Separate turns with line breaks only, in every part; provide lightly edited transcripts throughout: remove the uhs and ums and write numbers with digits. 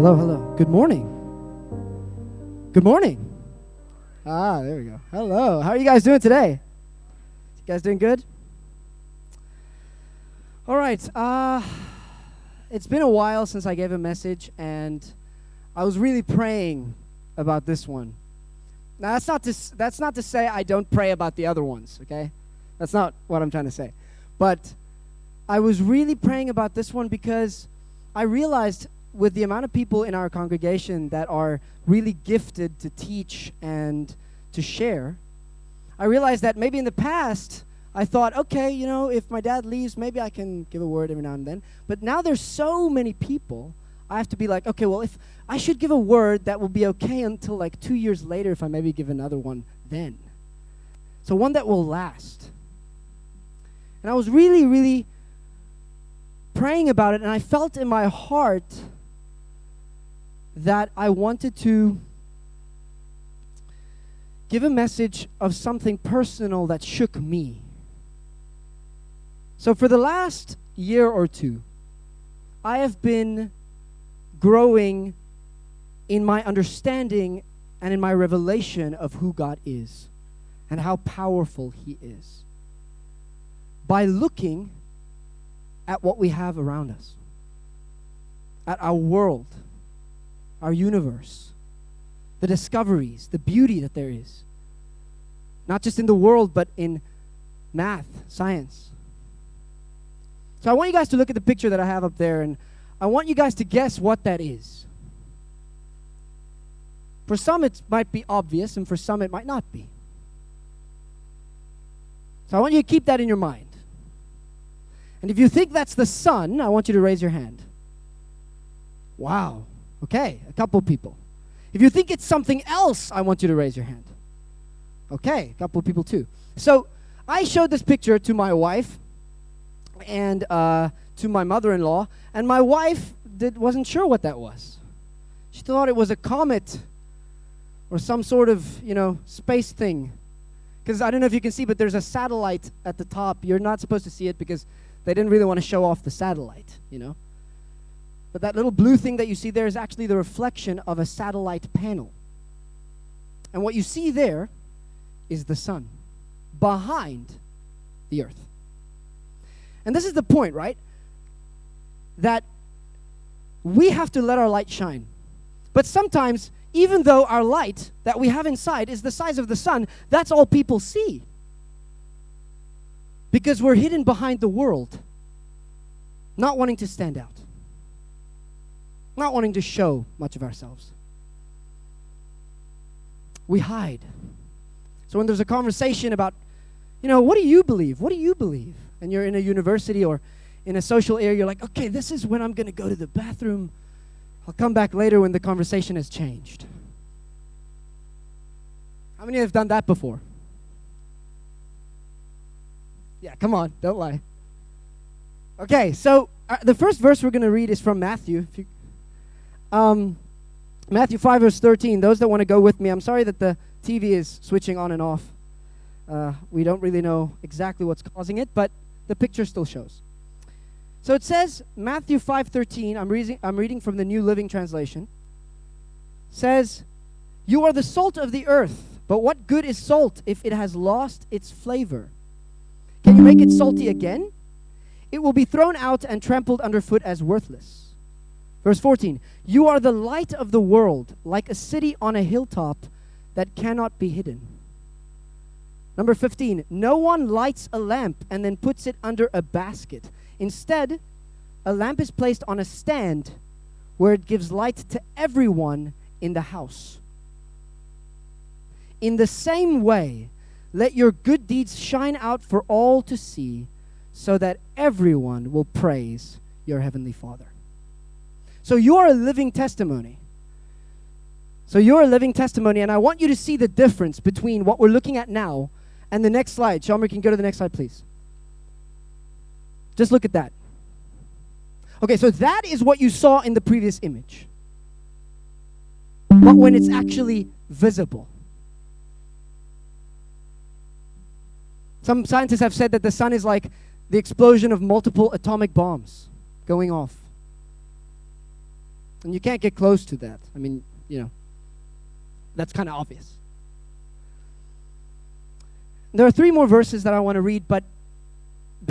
Hello, hello. Good morning. Good morning. There we go. Hello. How are you guys doing today? You guys doing good? All right. It's been a while since I gave a message, and I was really praying about this one. Now, that's not to say I don't pray about the other ones, okay? That's not what I'm trying to say. But I was really praying about this one because I realized with the amount of people in our congregation that are really gifted to teach and to share, I realized that maybe in the past, I thought, okay, if my dad leaves, maybe I can give a word every now and then. But now there's so many people, I have to be like, okay, well, if I should give a word, that will be okay until like 2 years later if I maybe give another one then. So one that will last. And I was really, really praying about it, and I felt in my heart that I wanted to give a message of something personal that shook me. So for the last year or two, I have been growing in my understanding and in my revelation of who God is and how powerful He is by looking at what we have around us, at our world, our universe, the discoveries, the beauty that there is, not just in the world, but in math, science. So I want you guys to look at the picture that I have up there, and I want you guys to guess what that is. For some, it might be obvious, and for some, it might not be. So I want you to keep that in your mind. And if you think that's the sun, I want you to raise your hand. Wow. Okay, a couple people. If you think it's something else, I want you to raise your hand. Okay, a couple people too. So I showed this picture to my wife and to my mother-in-law, and my wife wasn't sure what that was. She thought it was a comet or some sort of, space thing. Because I don't know if you can see, but there's a satellite at the top. You're not supposed to see it because they didn't really want to show off the satellite, But that little blue thing that you see there is actually the reflection of a satellite panel. And what you see there is the sun behind the earth. And this is the point, right? That we have to let our light shine. But sometimes, even though our light that we have inside is the size of the sun, that's all people see. Because we're hidden behind the world, not wanting to stand out. Not wanting to show much of ourselves. We hide. So when there's a conversation about, what do you believe? What do you believe? And you're in a university or in a social area, you're like, okay, this is when I'm going to go to the bathroom. I'll come back later when the conversation has changed. How many have done that before? Yeah, come on, don't lie. Okay, so the first verse we're going to read is from Matthew. Matthew 5, verse 13. Those that want to go with me, I'm sorry that the TV is switching on and off. We don't really know exactly what's causing it, but the picture still shows. So it says, Matthew 5:13, I'm reading from the New Living Translation, says, "You are the salt of the earth, but what good is salt if it has lost its flavor? Can you make it salty again? It will be thrown out and trampled underfoot as worthless." Verse 14, "You are the light of the world, like a city on a hilltop that cannot be hidden." Number 15, "No one lights a lamp and then puts it under a basket. Instead, a lamp is placed on a stand where it gives light to everyone in the house. In the same way, let your good deeds shine out for all to see, so that everyone will praise your heavenly Father." So you're a living testimony. And I want you to see the difference between what we're looking at now and the next slide. Shalmer, can you go to the next slide, please? Just look at that. Okay, so that is what you saw in the previous image. But when it's actually visible. Some scientists have said that the sun is like the explosion of multiple atomic bombs going off. And you can't get close to that. I mean, that's kind of obvious. There are 3 more verses that I want to read, but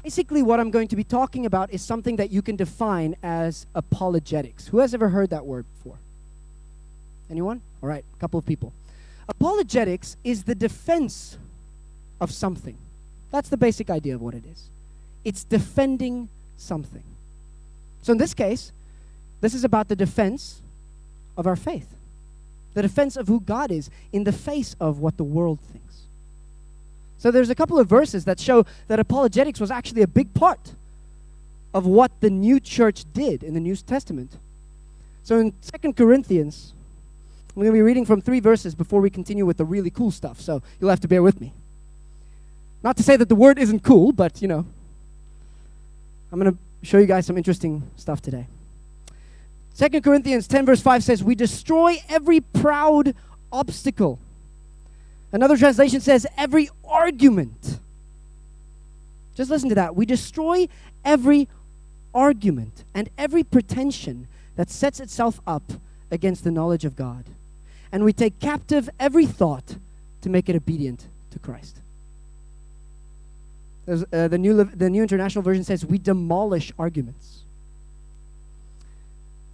basically what I'm going to be talking about is something that you can define as apologetics. Who has ever heard that word before? Anyone? All right, a couple of people. Apologetics is the defense of something. That's the basic idea of what it is. It's defending something. So in this case, this is about the defense of our faith. The defense of who God is in the face of what the world thinks. So there's a couple of verses that show that apologetics was actually a big part of what the new church did in the New Testament. So in 2 Corinthians, I'm going to be reading from 3 verses before we continue with the really cool stuff, so you'll have to bear with me. Not to say that the word isn't cool, but, I'm going to show you guys some interesting stuff today. 2 Corinthians 10 verse 5 says, "We destroy every proud obstacle." Another translation says, every argument. Just listen to that. We destroy every argument and every pretension that sets itself up against the knowledge of God. And we take captive every thought to make it obedient to Christ. The New International Version says, we demolish arguments.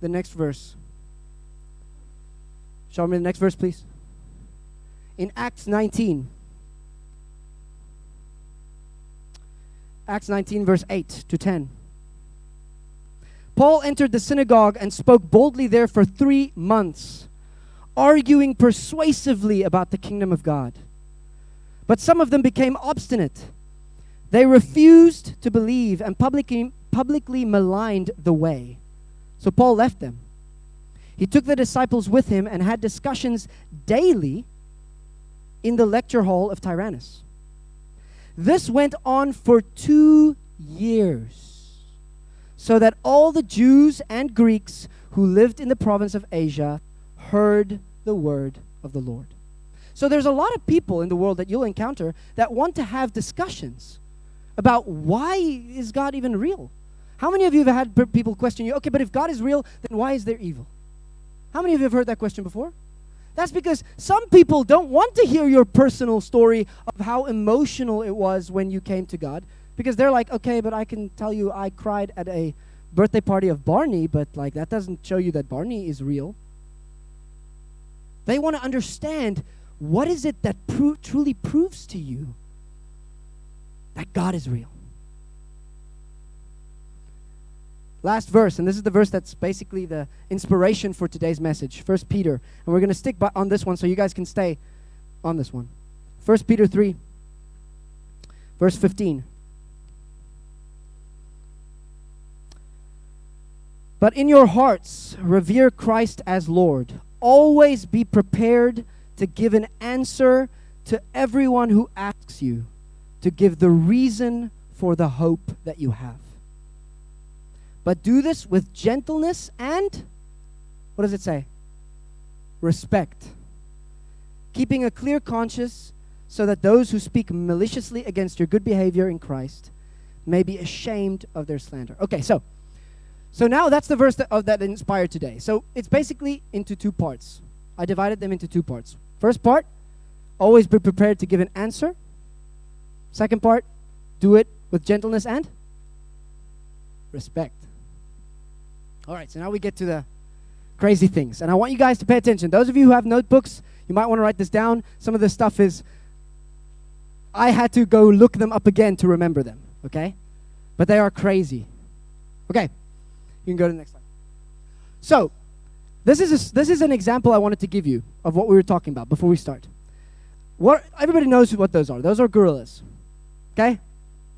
The next verse. Show me the next verse, please. In Acts 19 verse 8 to 10. Paul entered the synagogue and spoke boldly there for 3 months, arguing persuasively about the kingdom of God. But some of them became obstinate. They refused to believe and publicly maligned the way. So Paul left them. He took the disciples with him and had discussions daily in the lecture hall of Tyrannus. This went on for 2 years, so that all the Jews and Greeks who lived in the province of Asia heard the word of the Lord. So there's a lot of people in the world that you'll encounter that want to have discussions about why is God even real? How many of you have had people question you, okay, but if God is real, then why is there evil? How many of you have heard that question before? That's because some people don't want to hear your personal story of how emotional it was when you came to God. Because they're like, okay, but I can tell you I cried at a birthday party of Barney, but that doesn't show you that Barney is real. They want to understand, what is it that truly proves to you that God is real? Last verse, and this is the verse that's basically the inspiration for today's message. 1 Peter. And we're going to stick on this one so you guys can stay on this one. 1 Peter 3, verse 15. But in your hearts, revere Christ as Lord. Always be prepared to give an answer to everyone who asks you, to give the reason for the hope that you have. But do this with gentleness and, what does it say? Respect. Keeping a clear conscience so that those who speak maliciously against your good behavior in Christ may be ashamed of their slander. Okay, so now that's the verse that inspired today. So it's basically into 2 parts. I divided them into 2 parts. First part, always be prepared to give an answer. Second part, do it with gentleness and respect. All right, so now we get to the crazy things. And I want you guys to pay attention. Those of you who have notebooks, you might want to write this down. Some of this stuff I had to go look them up again to remember them, okay? But they are crazy. Okay, you can go to the next slide. So, this is an example I wanted to give you of what we were talking about before we start. Everybody knows what those are. Those are gorillas, okay?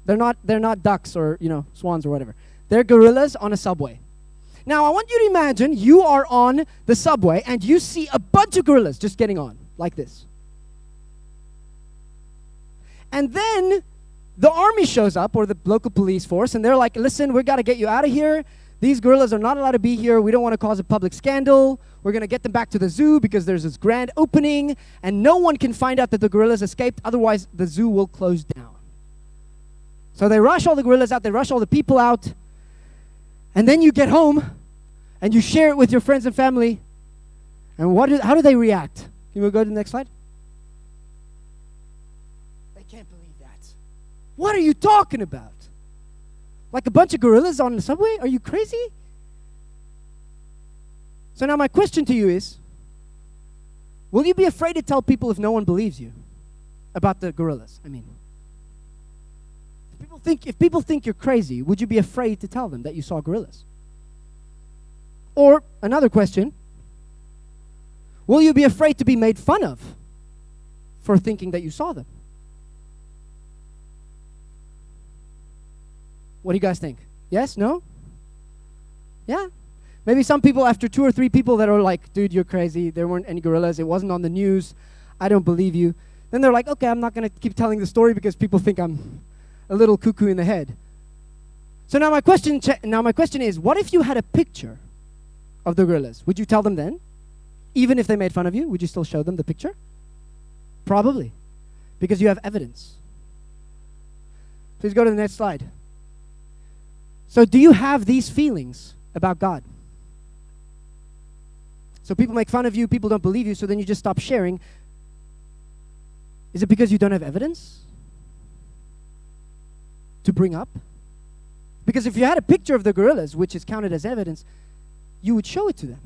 They're not ducks or, swans or whatever. They're gorillas on a subway. Now, I want you to imagine you are on the subway and you see a bunch of gorillas just getting on, like this. And then the army shows up, or the local police force, and they're like, listen, we got to get you out of here. These gorillas are not allowed to be here. We don't want to cause a public scandal. We're going to get them back to the zoo because there's this grand opening, and no one can find out that the gorillas escaped. Otherwise, the zoo will close down. So they rush all the gorillas out. They rush all the people out. And then you get home, and you share it with your friends and family, and how do they react? Can we go to the next slide? They can't believe that. What are you talking about? Like a bunch of gorillas on the subway? Are you crazy? So now my question to you is, will you be afraid to tell people if no one believes you about the gorillas? I mean, if people think you're crazy, would you be afraid to tell them that you saw gorillas? Or another question, will you be afraid to be made fun of for thinking that you saw them? What do you guys think? Yes? No? Yeah? Maybe some people, after 2 or 3 people that are like, dude, you're crazy, there weren't any gorillas, it wasn't on the news, I don't believe you. Then they're like, okay, I'm not going to keep telling the story because people think I'm a little cuckoo in the head. So now my question is, what if you had a picture of the gorillas? Would you tell them then? Even if they made fun of you, would you still show them the picture? Probably, because you have evidence. Please go to the next slide. So do you have these feelings about God? So people make fun of you, people don't believe you, so then you just stop sharing. Is it because you don't have evidence to bring up? Because if you had a picture of the gorillas, which is counted as evidence, you would show it to them.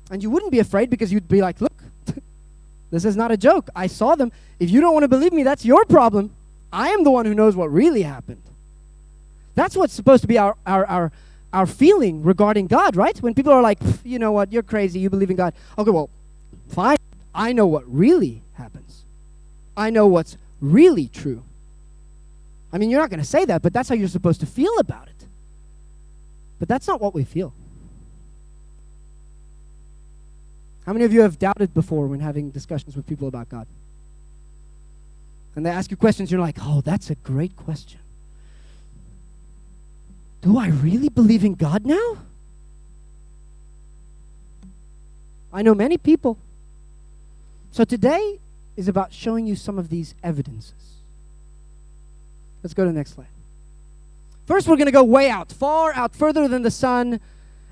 And you wouldn't be afraid because you'd be like, look, this is not a joke. I saw them. If you don't want to believe me, that's your problem. I am the one who knows what really happened. That's what's supposed to be our feeling regarding God, right? When people are like, you know what, you're crazy, you believe in God. Okay, well, fine. I know what really happens. I know what's really true. I mean, you're not going to say that, but that's how you're supposed to feel about it. But that's not what we feel. How many of you have doubted before when having discussions with people about God? And they ask you questions, you're like, oh, that's a great question. Do I really believe in God now? I know many people. So today is about showing you some of these evidences. Let's go to the next slide. First, we're going to go way out, far out, further than the sun,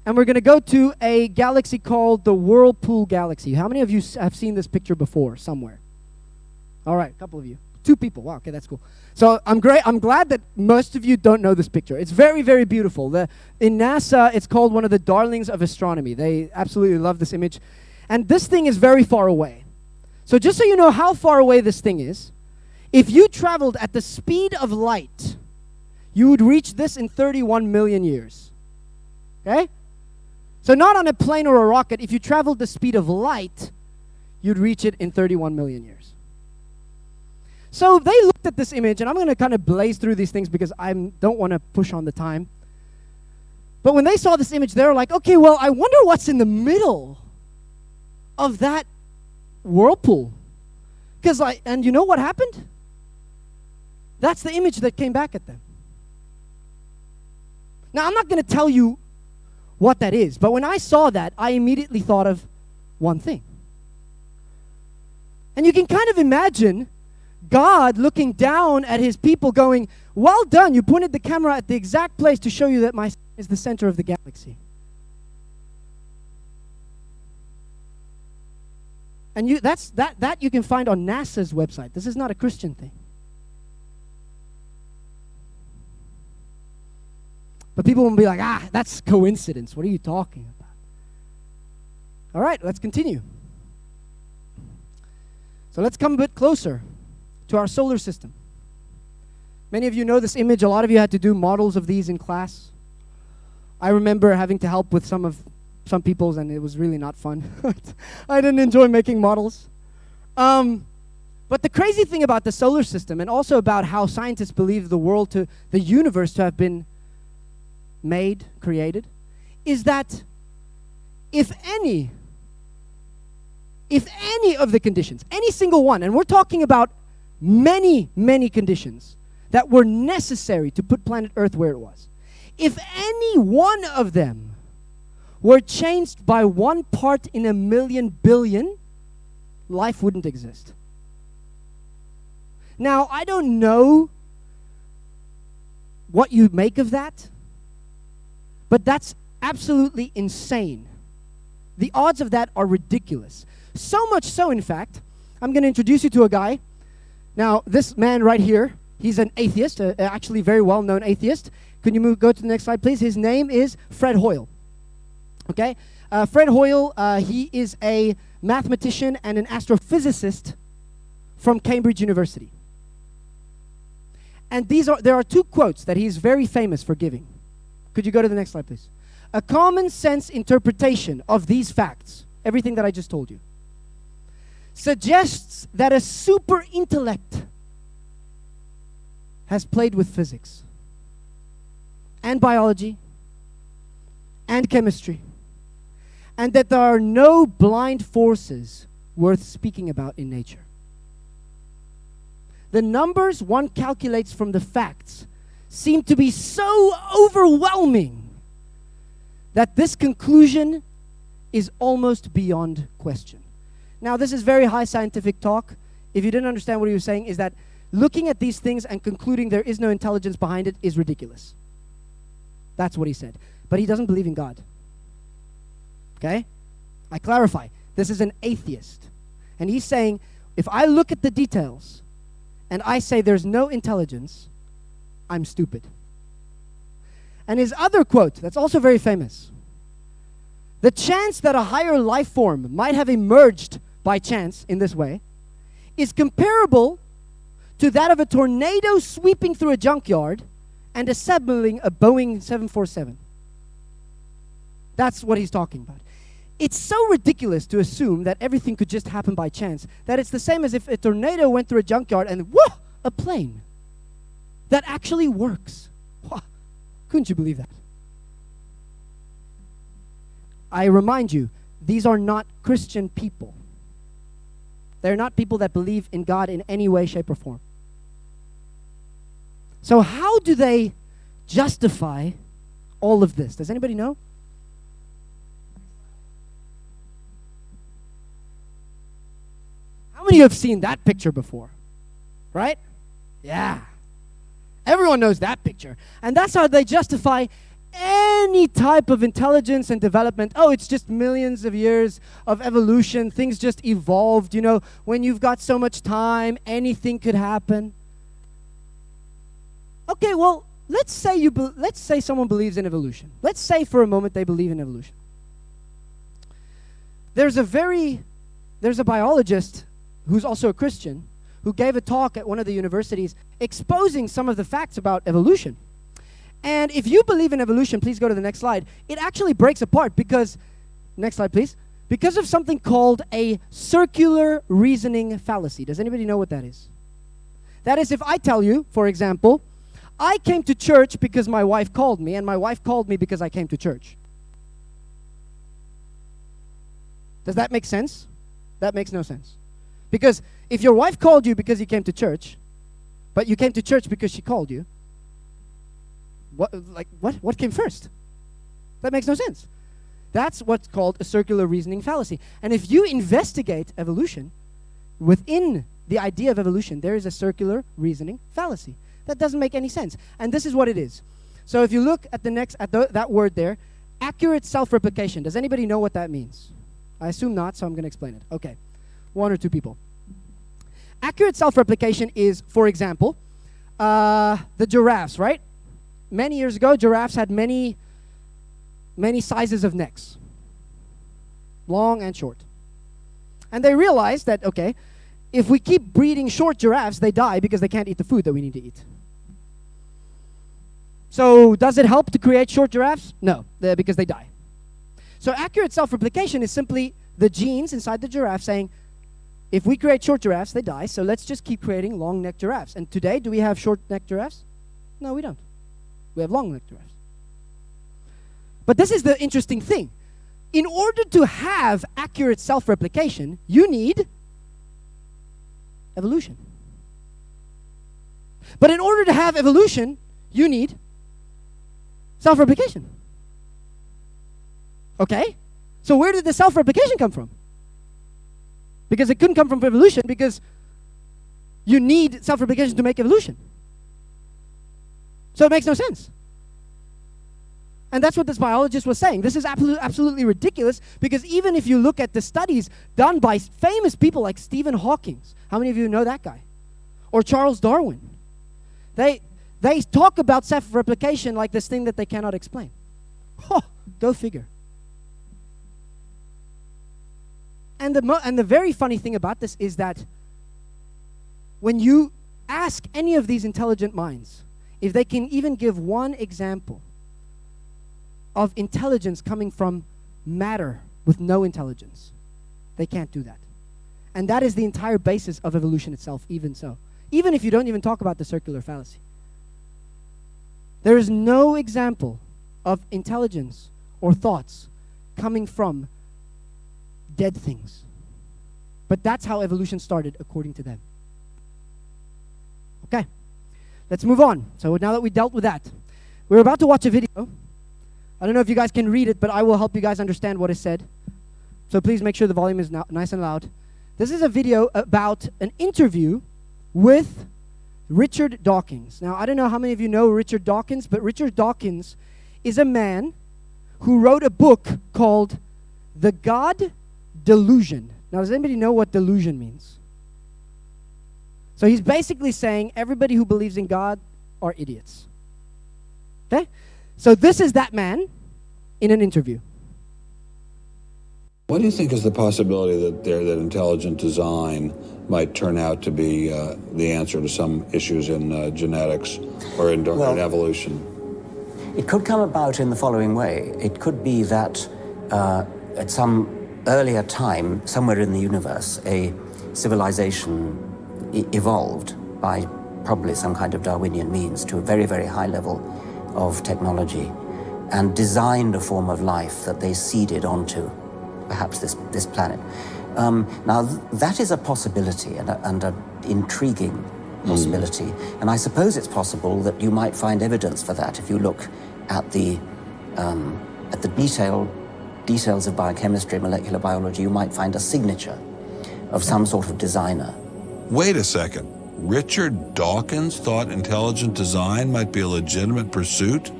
and we're going to go to a galaxy called the Whirlpool Galaxy. How many of you have seen this picture before somewhere? All right, a couple of you. 2 people. Wow, okay, that's cool. So I'm glad that most of you don't know this picture. It's very, very beautiful. In NASA, it's called one of the darlings of astronomy. They absolutely love this image. And this thing is very far away. So just so you know how far away this thing is, if you traveled at the speed of light, you would reach this in 31 million years. Okay? So not on a plane or a rocket. If you traveled the speed of light, you'd reach it in 31 million years. So they looked at this image, and I'm going to kind of blaze through these things because I don't want to push on the time. But when they saw this image, they were like, okay, well, I wonder what's in the middle of that whirlpool. And you know what happened? That's the image that came back at them. Now, I'm not going to tell you what that is, but when I saw that, I immediately thought of one thing. And you can kind of imagine God looking down at his people going, well done, you pointed the camera at the exact place to show you that my sun is the center of the galaxy. And that you can find on NASA's website. This is not a Christian thing. But people will be like, that's coincidence. What are you talking about? All right, let's continue. So let's come a bit closer to our solar system. Many of you know this image. A lot of you had to do models of these in class. I remember having to help with some people's, and it was really not fun. I didn't enjoy making models. But the crazy thing about the solar system, and also about how scientists believe the universe to have been created, is that if any of the conditions, any single one, and we're talking about many, many conditions that were necessary to put planet Earth where it was, if any one of them were changed by 1 part in a million billion, life wouldn't exist. Now, I don't know what you make of that, But that's absolutely insane. The odds of that are ridiculous. So much so, in fact, I'm going to introduce you to a guy. Now, this man right here, he's an atheist, actually very well-known atheist. Can you go to the next slide, please? His name is Fred Hoyle. Okay? Fred Hoyle, he is a mathematician and an astrophysicist from Cambridge University. And there are two quotes that he's very famous for giving. Could you go to the next slide, please? A common sense interpretation of these facts, everything that I just told you, suggests that a super intellect has played with physics and biology and chemistry, and that there are no blind forces worth speaking about in nature. The numbers one calculates from the facts seem to be so overwhelming that this conclusion is almost beyond question. Now, this is very high scientific talk. If you didn't understand what he was saying, is that looking at these things and concluding there is no intelligence behind it is ridiculous. That's what he said. But he doesn't believe in God. Okay? I clarify. This is an atheist. And he's saying, if I look at the details and I say there's no intelligence, I'm stupid. And his other quote, that's also very famous. The chance that a higher life form might have emerged by chance in this way is comparable to that of a tornado sweeping through a junkyard and assembling a Boeing 747. That's what he's talking about. It's so ridiculous to assume that everything could just happen by chance, that it's the same as if a tornado went through a junkyard and, whoa, a plane that actually works. Wow. Couldn't you believe that? I remind you, these are not Christian people. They're not people that believe in God in any way, shape, or form. So how do they justify all of this? Does anybody know? How many of you have seen that picture before? Right? Yeah. Everyone knows that picture. And that's how they justify any type of intelligence and development. Oh, it's just millions of years of evolution. Things just evolved. You know, when you've got so much time, anything could happen. Okay, well, let's say someone believes in evolution. Let's say for a moment they believe in evolution. There's a biologist who's also a Christian who gave a talk at one of the universities exposing some of the facts about evolution. And if you believe in evolution, please go to the next slide. It actually breaks apart because, next slide please, because of something called a circular reasoning fallacy. Does anybody know what that is? That is, if I tell you, for example, I came to church because my wife called me, and my wife called me because I came to church. Does that make sense? That makes no sense. Because if your wife called you because you came to church, but you came to church because she called you, what came first? That makes no sense. That's what's called a circular reasoning fallacy. And if you investigate evolution, within the idea of evolution, there is a circular reasoning fallacy. That doesn't make any sense. And this is what it is. So if you look at that word there, accurate self-replication. Does anybody know what that means? I assume not, so I'm going to explain it. Okay. One or two people. Accurate self-replication is, for example, the giraffes, right? Many years ago, giraffes had many sizes of necks, long and short. And they realized that, okay, if we keep breeding short giraffes, they die because they can't eat the food that we need to eat. So does it help to create short giraffes? No, because they die. So accurate self-replication is simply the genes inside the giraffe saying, if we create short giraffes, they die, so let's just keep creating long-necked giraffes. And today, do we have short-necked giraffes? No, we don't. We have long-necked giraffes. But this is the interesting thing. In order to have accurate self-replication, you need evolution. But in order to have evolution, you need self-replication. Okay? So where did the self-replication come from? Because it couldn't come from evolution because you need self-replication to make evolution. So it makes no sense. And that's what this biologist was saying. This is absolutely ridiculous, because even if you look at the studies done by famous people like Stephen Hawking, how many of you know that guy? Or Charles Darwin. They talk about self-replication like this thing that they cannot explain. Oh, go figure. And the very funny thing about this is that when you ask any of these intelligent minds if they can even give one example of intelligence coming from matter with no intelligence, they can't do that. And that is the entire basis of evolution itself, even so. Even if you don't even talk about the circular fallacy. There is no example of intelligence or thoughts coming from dead things. But that's how evolution started, according to them. Okay, let's move on. So now that we dealt with that, we're about to watch a video. I don't know if you guys can read it, but I will help you guys understand what is said. So please make sure the volume is nice and loud. This is a video about an interview with Richard Dawkins. Now, I don't know how many of you know Richard Dawkins, but Richard Dawkins is a man who wrote a book called The God Delusion. Now, does anybody know what delusion means? So he's basically saying everybody who believes in God are idiots. Okay? So this is that man in an interview.
What do you think is the possibility that intelligent design might turn out to be the answer to some issues in genetics or in evolution?
It could come about in the following way. It could be that at some earlier time, somewhere in the universe, a civilization evolved by probably some kind of Darwinian means to a very, very high level of technology and designed a form of life that they seeded onto perhaps this planet. Now, that is a possibility and an intriguing possibility. And I suppose it's possible that you might find evidence for that if you look at the details of biochemistry, molecular biology. You might find a signature of some sort of designer.
Wait a second. Richard Dawkins thought intelligent design might be a legitimate pursuit?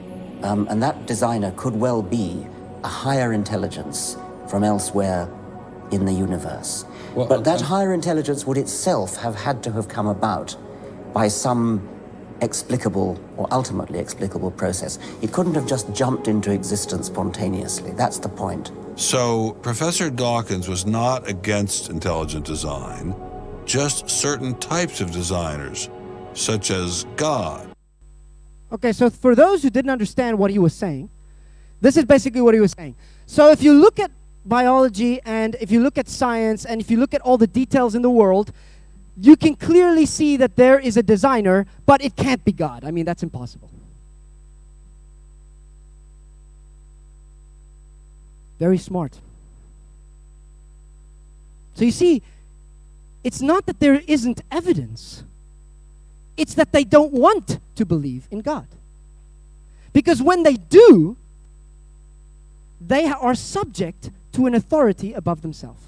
And that designer could well be a higher intelligence from elsewhere in the universe. Well, but that higher intelligence would itself have had to have come about by some explicable or ultimately explicable process. It couldn't have just jumped into existence spontaneously. That's the point.
So Professor Dawkins was not against intelligent design, just certain types of designers, such as God.
Okay, so for those who didn't understand what he was saying, this is basically what he was saying. So if you look at biology and if you look at science and if you look at all the details in the world, you can clearly see that there is a designer, but it can't be God. I mean, that's impossible. Very smart. So you see, it's not that there isn't evidence. It's that they don't want to believe in God. Because when they do, they are subject to an authority above themselves.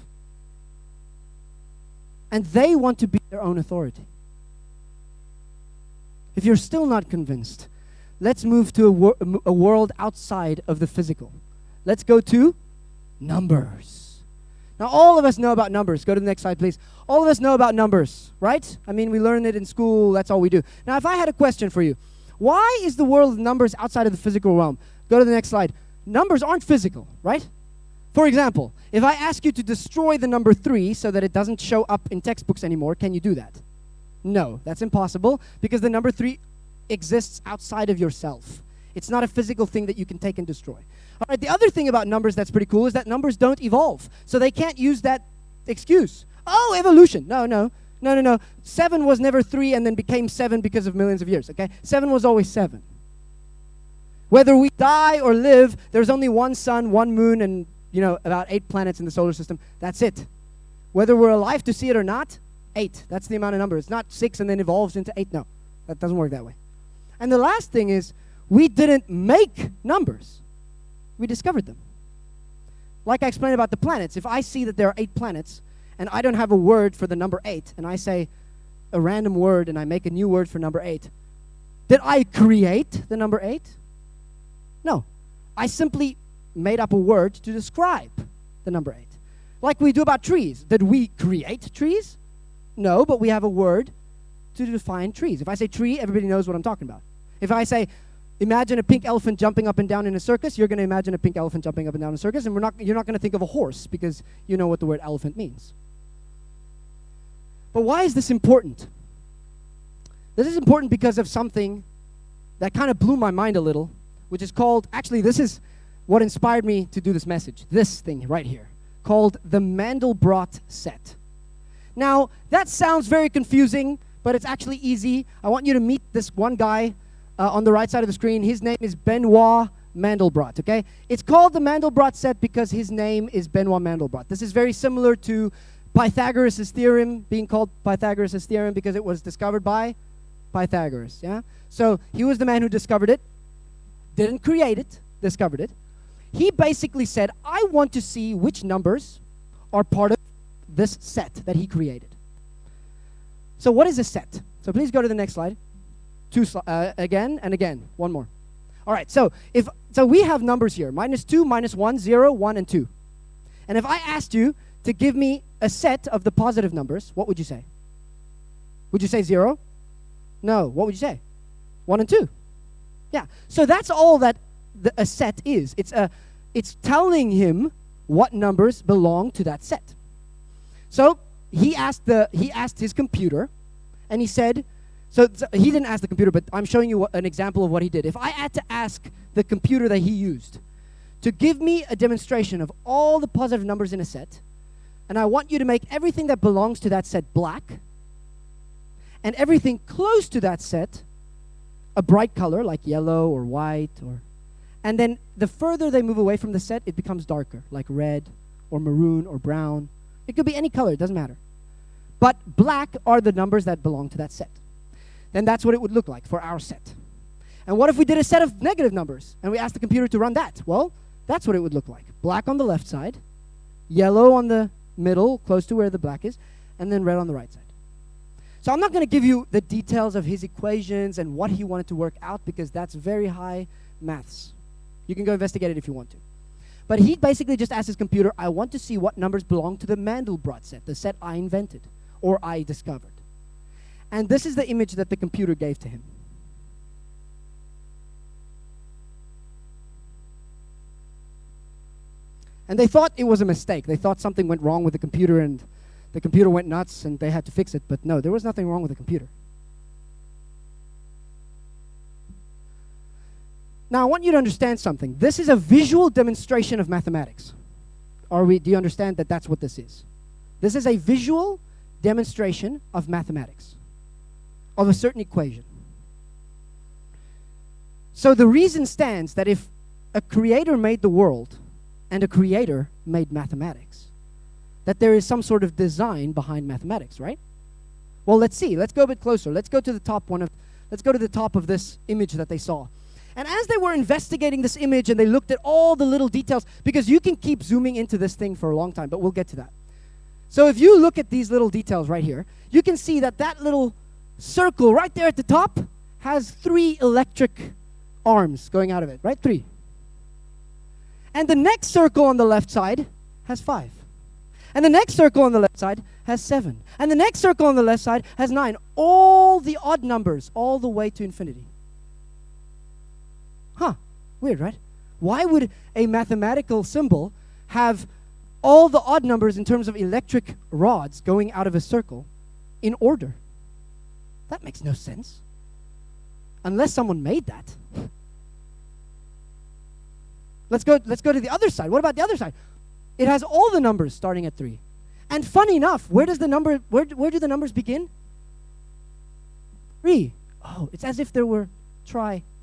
And they want to be their own authority. If you're still not convinced, let's move to a world outside of the physical. Let's go to numbers. Now, all of us know about numbers. Go to the next slide, please. All of us know about numbers, right? I mean, we learn it in school. That's all we do. Now, if I had a question for you, why is the world of numbers outside of the physical realm? Go to the next slide. Numbers aren't physical, right? For example, if I ask you to destroy the number 3 so that it doesn't show up in textbooks anymore, can you do that? No, that's impossible because the number 3 exists outside of yourself. It's not a physical thing that you can take and destroy. All right, the other thing about numbers that's pretty cool is that numbers don't evolve. So they can't use that excuse. Oh, evolution. No. 7 was never 3 and then became 7 because of millions of years, okay? 7 was always 7. Whether we die or live, there's only one sun, one moon, and about 8 planets in the solar system. That's it. Whether we're alive to see it or not, 8. That's the amount of number. It's not 6 and then evolves into 8. No, that doesn't work that way. And the last thing is, we didn't make numbers. We discovered them. Like I explained about the planets, if I see that there are 8 planets and I don't have a word for the number 8, and I say a random word and I make a new word for number 8, did I create the number 8? No. I simply made up a word to describe the number 8. Like we do about trees. Did we create trees? No, but we have a word to define trees. If I say tree, everybody knows what I'm talking about. If I say, imagine a pink elephant jumping up and down in a circus, you're going to imagine a pink elephant jumping up and down in a circus, and you're not going to think of a horse because you know what the word elephant means. But why is this important? This is important because of something that kind of blew my mind a little, which is called, actually this is what inspired me to do this message, this thing right here, called the Mandelbrot set. Now, that sounds very confusing, but it's actually easy. I want you to meet this one guy on the right side of the screen. His name is Benoit Mandelbrot, okay? It's called the Mandelbrot set because his name is Benoit Mandelbrot. This is very similar to Pythagoras' theorem being called Pythagoras' theorem because it was discovered by Pythagoras, yeah? So he was the man who discovered it, didn't create it, discovered it. He basically said, I want to see which numbers are part of this set that he created. So what is a set? So please go to the next slide. Again and again. One more. All right, so we have numbers here. -2, -1, 0, 1, and 2. And if I asked you to give me a set of the positive numbers, what would you say? Would you say 0? No. What would you say? 1 and 2. Yeah. So that's all that a set is. It's telling him what numbers belong to that set. So he asked his computer, and he said, so he didn't ask the computer, but I'm showing you an example of what he did. If I had to ask the computer that he used to give me a demonstration of all the positive numbers in a set, and I want you to make everything that belongs to that set black, and everything close to that set a bright color like yellow or white, and then the further they move away from the set, it becomes darker, like red or maroon or brown. It could be any color, it doesn't matter. But black are the numbers that belong to that set. Then that's what it would look like for our set. And what if we did a set of negative numbers and we asked the computer to run that? Well, that's what it would look like. Black on the left side, yellow on the middle, close to where the black is, and then red on the right side. So I'm not going to give you the details of his equations and what he wanted to work out because that's very high maths. You can go investigate it if you want to. But he basically just asked his computer, I want to see what numbers belong to the Mandelbrot set, the set I invented or I discovered. And this is the image that the computer gave to him. And they thought it was a mistake. They thought something went wrong with the computer and the computer went nuts and they had to fix it. But no, there was nothing wrong with the computer. Now, I want you to understand something. This is a visual demonstration of mathematics. Do you understand that that's what this is? This is a visual demonstration of mathematics, of a certain equation. So the reason stands that if a creator made the world and a creator made mathematics, that there is some sort of design behind mathematics, right? Well, let's see. Let's go a bit closer. Let's go to the top of this image that they saw. And as they were investigating this image and they looked at all the little details, because you can keep zooming into this thing for a long time, but we'll get to that. So if you look at these little details right here, you can see that that little circle right there at the top has 3 electric arms going out of it, right? 3. And the next circle on the left side has 5. And the next circle on the left side has 7. And the next circle on the left side has 9. All the odd numbers, all the way to infinity. Huh, weird, right? Why would a mathematical symbol have all the odd numbers in terms of electric rods going out of a circle in order? That makes no sense. Unless someone made that. Let's go to the other side. What about the other side? It has all the numbers starting at 3. And funny enough, where do the numbers begin? 3. Oh, it's as if there were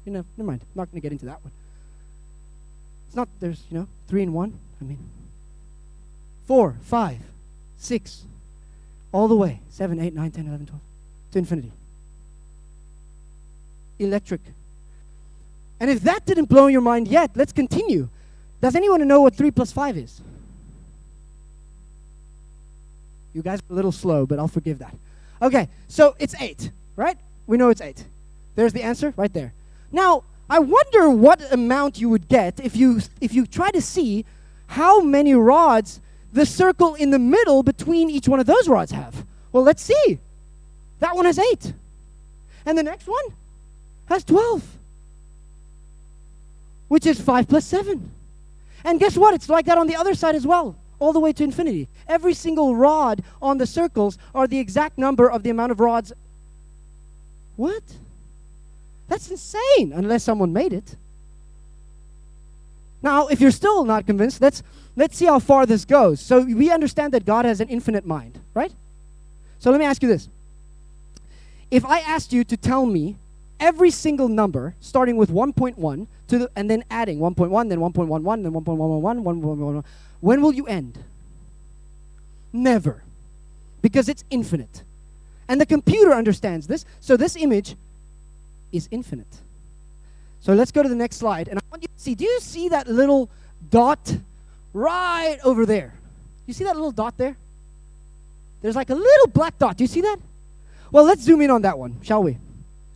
never mind. I'm not going to get into that one. It's not, there's, 3 and 1. 4, 5, 6, all the way, 7, 8, 9, 10, 11, 12, to infinity. Electric. And if that didn't blow your mind yet, let's continue. Does anyone know what 3 plus 5 is? You guys are a little slow, but I'll forgive that. Okay, so it's 8, right? We know it's 8. There's the answer right there. Now, I wonder what amount you would get if you try to see how many rods the circle in the middle between each one of those rods have. Well, let's see. That one has 8. And the next one has 12. Which is 5 plus 7. And guess what? It's like that on the other side as well, all the way to infinity. Every single rod on the circles are the exact number of the amount of rods. What? That's insane, unless someone made it. Now, if you're still not convinced, let's see how far this goes. So we understand that God has an infinite mind, right? So let me ask you this. If I asked you to tell me every single number, starting with 1.1, and then adding 1.1, then 1.11, then 1.111, 1.11, when will you end? Never. Because it's infinite. And the computer understands this, so this image is infinite. So let's go to the next slide, and I want you to see, do you see that little dot right over there? You see that little dot there? There's like a little black dot. Do you see that? Well, let's zoom in on that one, shall we?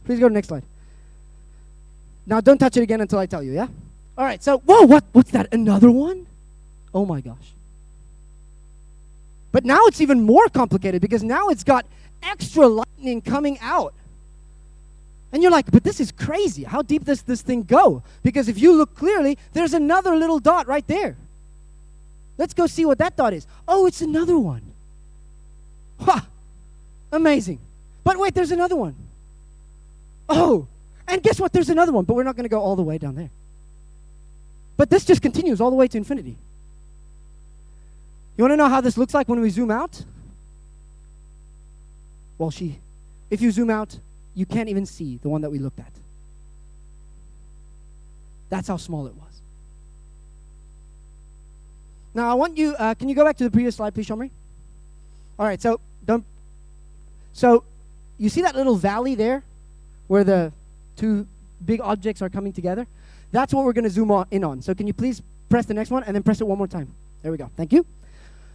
Please go to the next slide. Now, don't touch it again until I tell you, yeah? All right, so, whoa, what's that? Another one? Oh, my gosh. But now it's even more complicated because now it's got extra lightning coming out. And you're like, but this is crazy. How deep does this thing go? Because if you look clearly, there's another little dot right there. Let's go see what that dot is. Oh, it's another one. Ha! Amazing. But wait, there's another one. Oh, and guess what? There's another one, but we're not going to go all the way down there. But this just continues all the way to infinity. You want to know how this looks like when we zoom out? Well, if you zoom out, you can't even see the one that we looked at. That's how small it was. Now, I want you, can you go back to the previous slide, please, Shomri? All right, so you see that little valley there where the two big objects are coming together? That's what we're going to zoom in on. So can you please press the next one and then press it one more time? There we go. Thank you.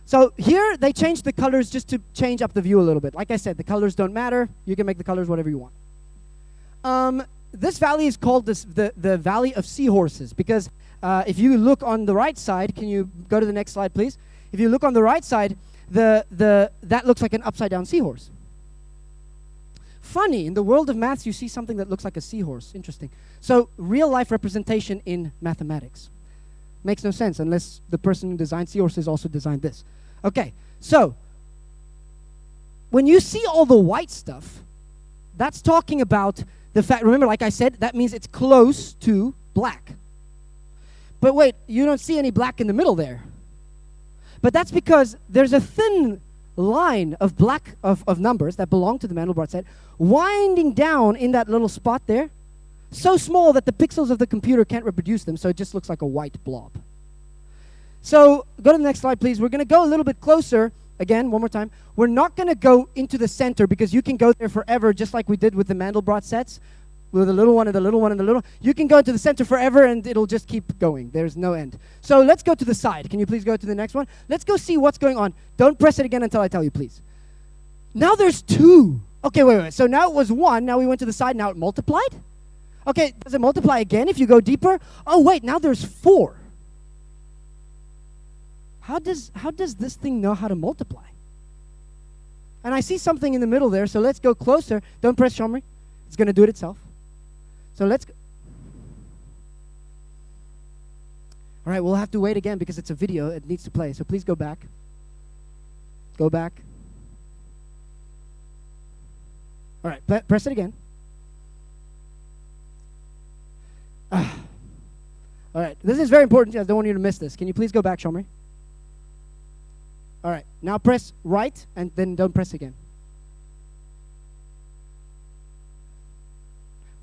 So here they changed the colors just to change up the view a little bit. Like I said, the colors don't matter. You can make the colors whatever you want. This valley is called the Valley of Seahorses because if you look on the right side, can you go to the next slide, please? If you look on the right side, that looks like an upside-down seahorse. Funny, in the world of maths, you see something that looks like a seahorse. Interesting. So real-life representation in mathematics. Makes no sense unless the person who designed seahorses also designed this. Okay, so when you see all the white stuff, that's talking about the fact, remember, like I said, that means it's close to black. But wait, you don't see any black in the middle there. But that's because there's a thin line of black of numbers that belong to the Mandelbrot set winding down in that little spot there, so small that the pixels of the computer can't reproduce them, so it just looks like a white blob. So go to the next slide, please. We're going to go a little bit closer. Again, one more time. We're not going to go into the center because you can go there forever, just like we did with the Mandelbrot sets, with the little one and the little one and the little. You can go into the center forever, and it'll just keep going. There's no end. So let's go to the side. Can you please go to the next one? Let's go see what's going on. Don't press it again until I tell you, please. Now there's 2. Okay, wait. So now it was 1. Now we went to the side. Now it multiplied. Okay, does it multiply again if you go deeper? Oh, wait, now there's 4. How does this thing know how to multiply? And I see something in the middle there, so let's go closer. Don't press Shomri. It's going to do it itself. So let's go. All right, we'll have to wait again because it's a video. It needs to play. So please go back. Go back. All right, press it again. All right, this is very important. I don't want you to miss this. Can you please go back, Shomri? All right, now press right and then don't press again.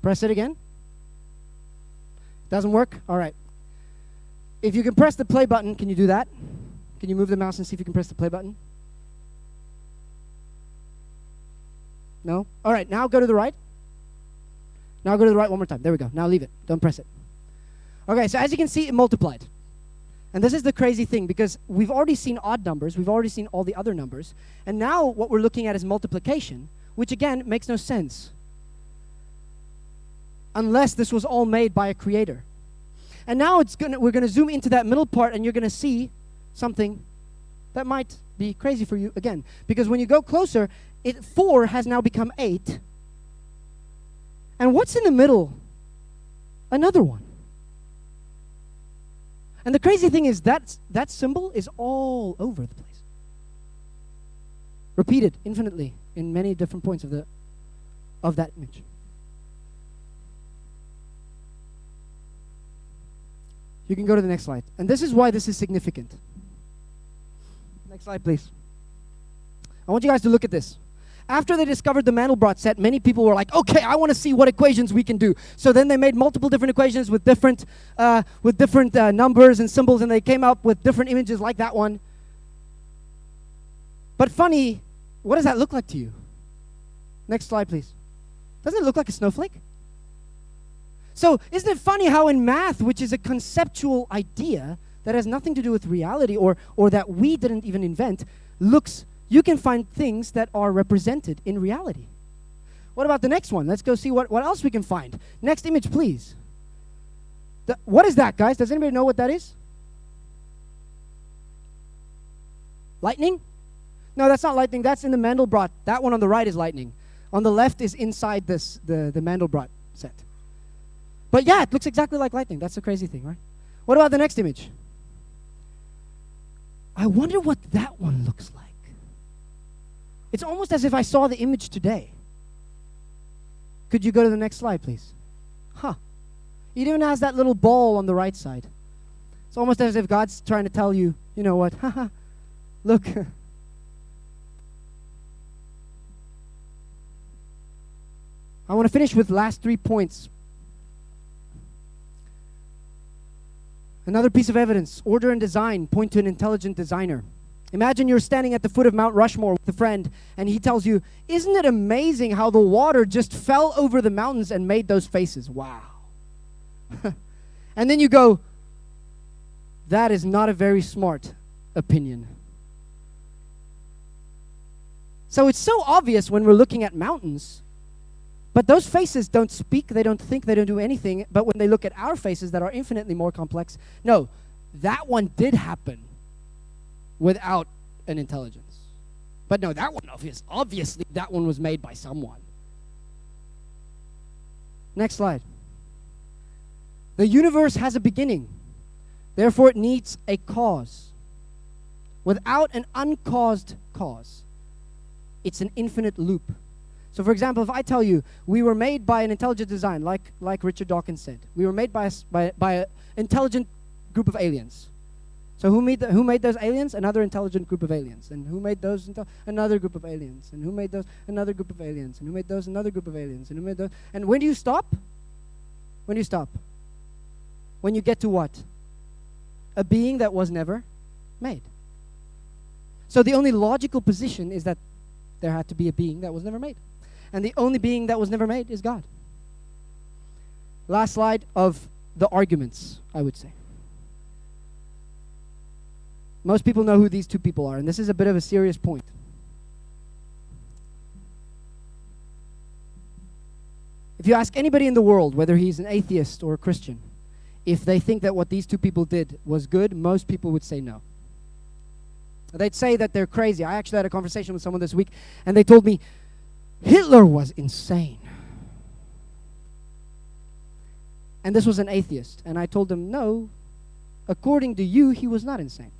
Press it again. Doesn't work? All right. If you can press the play button, can you do that? Can you move the mouse and see if you can press the play button? No? All right, now go to the right. Now go to the right one more time. There we go. Now leave it. Don't press it. Okay, so as you can see, it multiplied. And this is the crazy thing because we've already seen odd numbers. We've already seen all the other numbers. And now what we're looking at is multiplication, which again makes no sense. unless this was all made by a creator. And now we're going to zoom into that middle part, and you're going to see something that might be crazy for you again. Because when you go closer, 4 has now become 8. And what's in the middle? Another one. And the crazy thing is that symbol is all over the place. Repeated infinitely in many different points of that image. You can go to the next slide. And this is why this is significant. Next slide, please. I want you guys to look at this. After they discovered the Mandelbrot set, many people were like, okay, I want to see what equations we can do. So then they made multiple different equations with different numbers and symbols, and they came up with different images like that one. But funny, what does that look like to you? Next slide, please. Doesn't it look like a snowflake? So isn't it funny how in math, which is a conceptual idea that has nothing to do with reality or that we didn't even invent, you can find things that are represented in reality. What about the next one? Let's go see what else we can find. Next image, please. What is that, guys? Does anybody know what that is? Lightning? No, that's not lightning. That's in the Mandelbrot. That one on the right is lightning. On the left is inside the Mandelbrot set. But yeah, it looks exactly like lightning. That's the crazy thing, right? What about the next image? I wonder what that one looks like. It's almost as if I saw the image today. Could you go to the next slide, please? It even has that little ball on the right side. It's almost as if God's trying to tell you, you know what? Look. I want to finish with last 3 points. Another piece of evidence. Order and design point to an intelligent designer. Imagine you're standing at the foot of Mount Rushmore with a friend, and he tells you, isn't it amazing how the water just fell over the mountains and made those faces? Wow. And then you go, that is not a very smart opinion. So it's so obvious when we're looking at mountains, but those faces don't speak, they don't think, they don't do anything. But when they look at our faces that are infinitely more complex, no, that one did happen without an intelligence. But no, that one, obviously, that one was made by someone. Next slide. The universe has a beginning. Therefore, it needs a cause. Without an uncaused cause, it's an infinite loop. So, for example, if I tell you we were made by an intelligent design, like Richard Dawkins said, we were made by an intelligent group of aliens. So who made those aliens? Another intelligent group of aliens. And who made those? Another group of aliens. And who made those? Another group of aliens. And who made those? Another group of aliens. And who made those? And when do you stop? When do you stop? When you get to what? A being that was never made. So the only logical position is that there had to be a being that was never made. And the only being that was never made is God. Last slide of the arguments, I would say. Most people know who these two people are, and this is a bit of a serious point. If you ask anybody in the world, whether he's an atheist or a Christian, if they think that what these two people did was good, most people would say no. They'd say that they're crazy. I actually had a conversation with someone this week, and they told me, Hitler was insane. And this was an atheist. And I told them, no, according to you, he was not insane.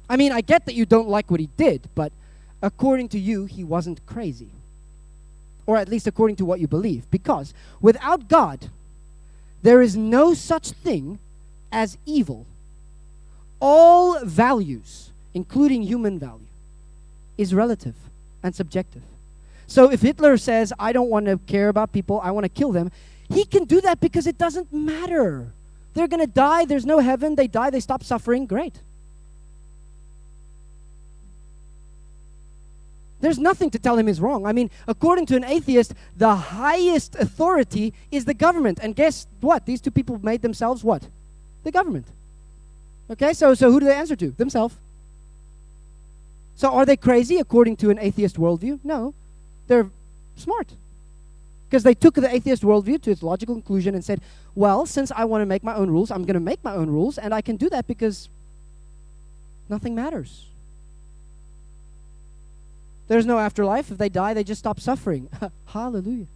I mean, I get that you don't like what he did, but according to you, he wasn't crazy. Or at least according to what you believe. Because without God, there is no such thing as evil. All values, including human value, is relative and subjective. So if Hitler says, I don't want to care about people, I want to kill them, he can do that because it doesn't matter. They're going to die, there's no heaven, they die, they stop suffering, great. There's nothing to tell him is wrong. I mean, according to an atheist, the highest authority is the government. And guess what? These two people made themselves what? The government. Okay, so who do they answer to? Themselves. So are they crazy according to an atheist worldview? No. They're smart. Because they took the atheist worldview to its logical conclusion and said, well, since I want to make my own rules, I'm going to make my own rules, and I can do that because nothing matters. There's no afterlife. If they die, they just stop suffering. Hallelujah.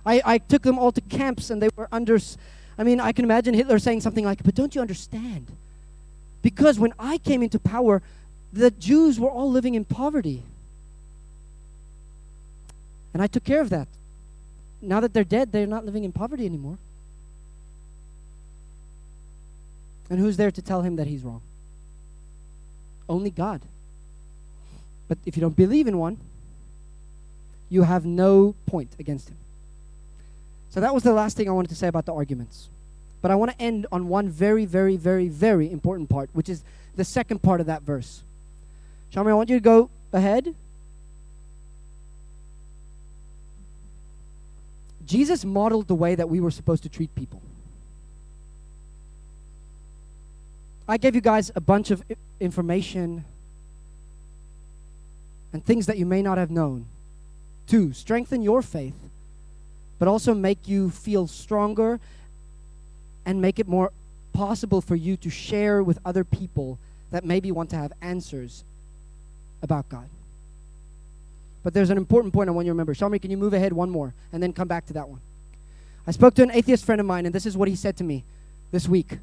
I took them all to camps, and they were I can imagine Hitler saying something like, but don't you understand? Because when I came into power, the Jews were all living in poverty. And I took care of that. Now that they're dead, they're not living in poverty anymore. And who's there to tell him that he's wrong? Only God. But if you don't believe in one, you have no point against him. So that was the last thing I wanted to say about the arguments. But I want to end on one very, very, very, very important part, which is the second part of that verse. Shamri, I want you to go ahead. Jesus modeled the way that we were supposed to treat people. I gave you guys a bunch of information and things that you may not have known to strengthen your faith, but also make you feel stronger and make it more possible for you to share with other people that maybe want to have answers about God. But there's an important point I want you to remember. Shamri, can you move ahead one more and then come back to that one? I spoke to an atheist friend of mine, and this is what he said to me this week.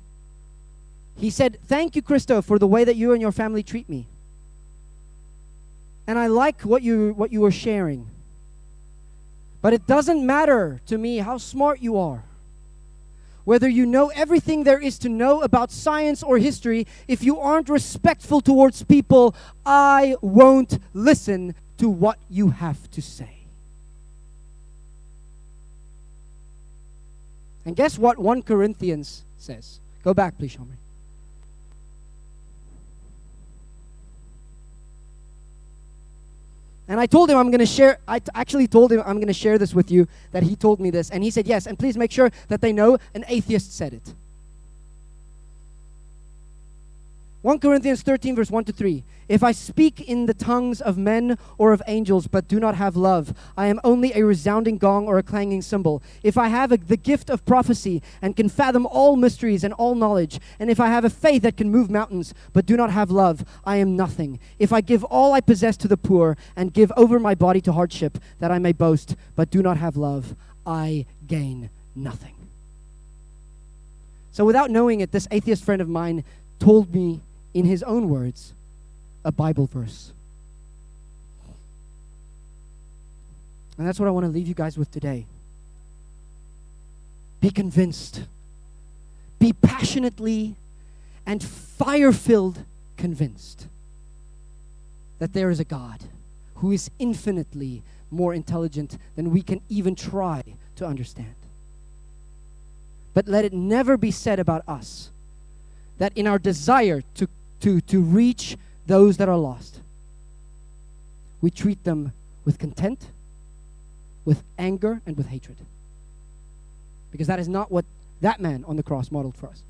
He said, thank you, Christo, for the way that you and your family treat me. And I like what you were sharing. But it doesn't matter to me how smart you are. Whether you know everything there is to know about science or history, if you aren't respectful towards people, I won't listen to what you have to say. And guess what 1 Corinthians says? Go back, please, Shamri. And I told him I'm going to share, I actually told him I'm going to share this with you, that he told me this. And he said, yes, and please make sure that they know an atheist said it. 1 Corinthians 13, verse 1-3. If I speak in the tongues of men or of angels, but do not have love, I am only a resounding gong or a clanging cymbal. If I have the gift of prophecy and can fathom all mysteries and all knowledge, and if I have a faith that can move mountains, but do not have love, I am nothing. If I give all I possess to the poor and give over my body to hardship, that I may boast, but do not have love, I gain nothing. So without knowing it, this atheist friend of mine told me in his own words, a Bible verse. And that's what I want to leave you guys with today. Be convinced. Be passionately and fire-filled convinced that there is a God who is infinitely more intelligent than we can even try to understand. But let it never be said about us that in our desire to reach those that are lost, we treat them with contempt, with anger, and with hatred. Because that is not what that man on the cross modeled for us.